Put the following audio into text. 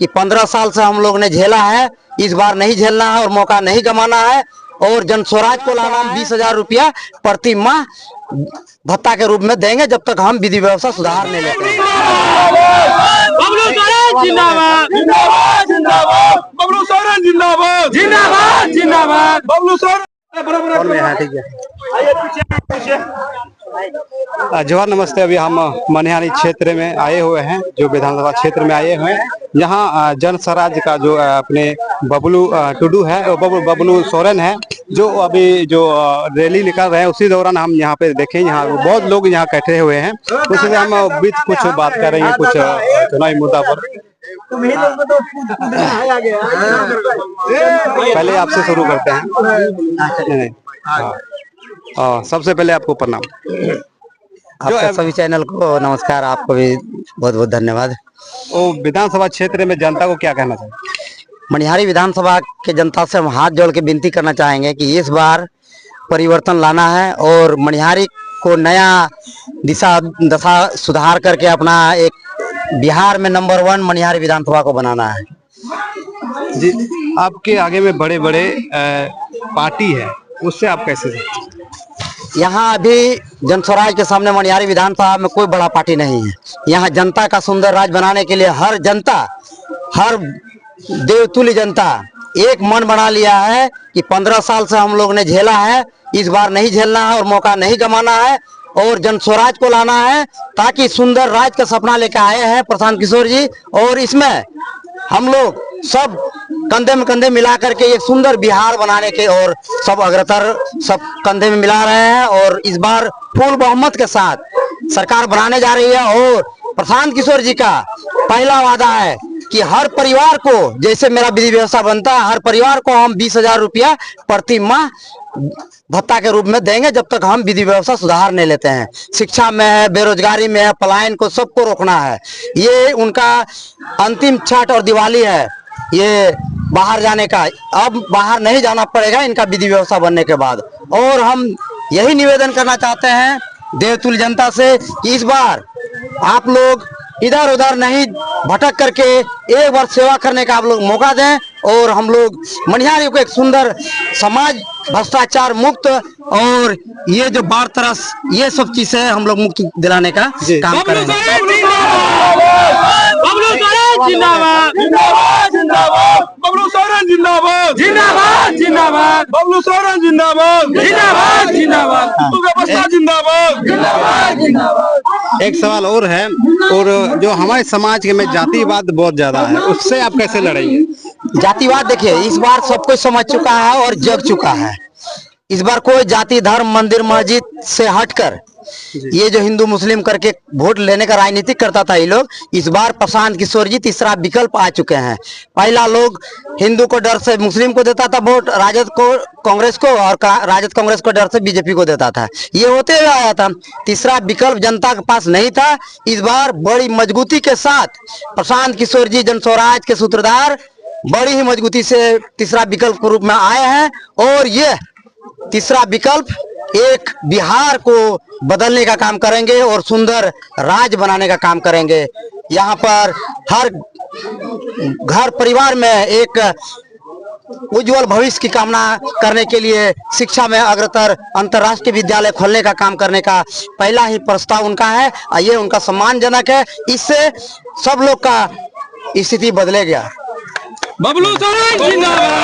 कि 15 साल से हम लोग ने झेला है, इस बार नहीं झेलना है और मौका नहीं गंवाना है। और जन स्वराज को लाना, 20,000 रुपया प्रति माह भत्ता के रूप में देंगे जब तक हम विधि व्यवस्था सुधार नहीं लेते हैं। बबलू सोरेन जिंदाबाद, जिंदाबाद, जिंदाबाद, बबलू सोरेन जिंदाबाद, जिंदाबाद, जिंदाबाद, बबलू सोरेन। जवाहर नमस्ते। अभी हम मनिहारी क्षेत्र में आए हुए हैं, जो विधानसभा क्षेत्र में आए हुए हैं। यहाँ जन स्वराज का जो अपने बबलू टुडू है, बबलू सोरेन है, जो अभी जो रैली निकाल रहे हैं, उसी दौरान हम यहाँ पे देखें, यहाँ बहुत लोग यहाँ इकट्ठे हुए हैं। उससे हम बीच कुछ बात करेंगे कुछ चुनावी मुद्दा पर। पहले आपसे शुरू करते हैं। सबसे पहले आपको प्रणाम। आपका सभी चैनल को नमस्कार, आपको भी बहुत बहुत धन्यवाद। विधानसभा क्षेत्र में जनता को क्या कहना चाहिए? मनिहारी विधानसभा के जनता से हम हाथ जोड़ के विनती करना चाहेंगे कि इस बार परिवर्तन लाना है और मनिहारी को नया दशा सुधार करके अपना एक बिहार में नंबर 1 मनिहारी विधानसभा को बनाना है। जी, आपके आगे में बड़े बड़े पार्टी है, उससे आप कैसे? यहाँ अभी जन स्वराज के सामने मनिहारी विधानसभा में कोई बड़ा पार्टी नहीं है। यहाँ जनता का सुंदर राज बनाने के लिए हर जनता, हर देवतुल्य जनता एक मन बना लिया है कि 15 साल से हम लोग ने झेला है, इस बार नहीं झेलना है और मौका नहीं गंवाना है और जन स्वराज को लाना है, ताकि सुंदर राज का सपना लेकर आए हैं प्रशांत किशोर जी। और इसमें हम लोग सब कंधे में कंधे मिला करके एक सुंदर बिहार बनाने के और सब अग्रतर सब कंधे में मिला रहे हैं और इस बार फुल बहुमत के साथ सरकार बनाने जा रही है। और प्रशांत किशोर जी का पहला वादा है कि हर परिवार को, जैसे मेरा विधि व्यवस्था बनता है, हर परिवार को हम 20,000 रुपया प्रति माह भत्ता के रूप में देंगे जब तक हम विधि व्यवस्था सुधार नहीं लेते हैं। शिक्षा में है, बेरोजगारी में है, पलायन को सबको रोकना है। ये उनका अंतिम छठ और दिवाली है, ये बाहर जाने का। अब बाहर नहीं जाना पड़ेगा इनका विधि व्यवस्था बनने के बाद। और हम यही निवेदन करना चाहते हैं देवतुल्य जनता से कि इस बार आप लोग इधर उधर नहीं भटक करके एक बार सेवा करने का आप लोग मौका दें और हम लोग मनिहारी को एक सुंदर समाज, भ्रष्टाचार मुक्त और ये जो बाढ़ तरस, ये सब चीजें हम लोग मुक्त दिलाने का काम करेंगे। बबलू सोरेन जिंदाबाद, जिंदाबाद, जिंदाबाद, बबलू सोरेन जिंदाबाद, जिंदाबाद, जिंदाबाद, बबलू सोरेन जिंदाबाद, जिंदाबाद, जिंदाबाद, जिंदाबाद, जिंदाबाद, जिंदाबाद। एक सवाल और है, और जो हमारे समाज के में जातिवाद बहुत ज्यादा है, उससे आप कैसे लड़ेंगे? जातिवाद देखिए, इस बार सब कुछ समझ चुका है और जग चुका है। इस बार कोई जाति, धर्म, मंदिर, मस्जिद से हटकर ये जो हिंदू मुस्लिम करके वोट लेने का राजनीतिक करता था ये लोग, इस बार प्रशांत किशोर जी तीसरा विकल्प आ चुके हैं। पहला लोग हिंदू को डर से मुस्लिम को देता था वोट, राजद को कांग्रेस को, और राजद कांग्रेस को डर से बीजेपी को देता था। ये होते हुए आया था, तीसरा विकल्प जनता के पास नहीं था। इस बार बड़ी मजबूती के साथ प्रशांत किशोर जी जन स्वराज के सूत्रधार बड़ी ही मजबूती से तीसरा विकल्प के रूप में आए हैं और ये तीसरा विकल्प एक बिहार को बदलने का काम करेंगे और सुंदर राज बनाने का काम करेंगे। यहाँ पर हर घर परिवार में एक उज्जवल भविष्य की कामना करने के लिए शिक्षा में अग्रतर अंतर्राष्ट्रीय विद्यालय खोलने का काम करने का पहला ही प्रस्ताव उनका है। ये उनका सम्मानजनक है, इससे सब लोग का स्थिति बदलेगा। बबलू सोरेन जिंदाबाद।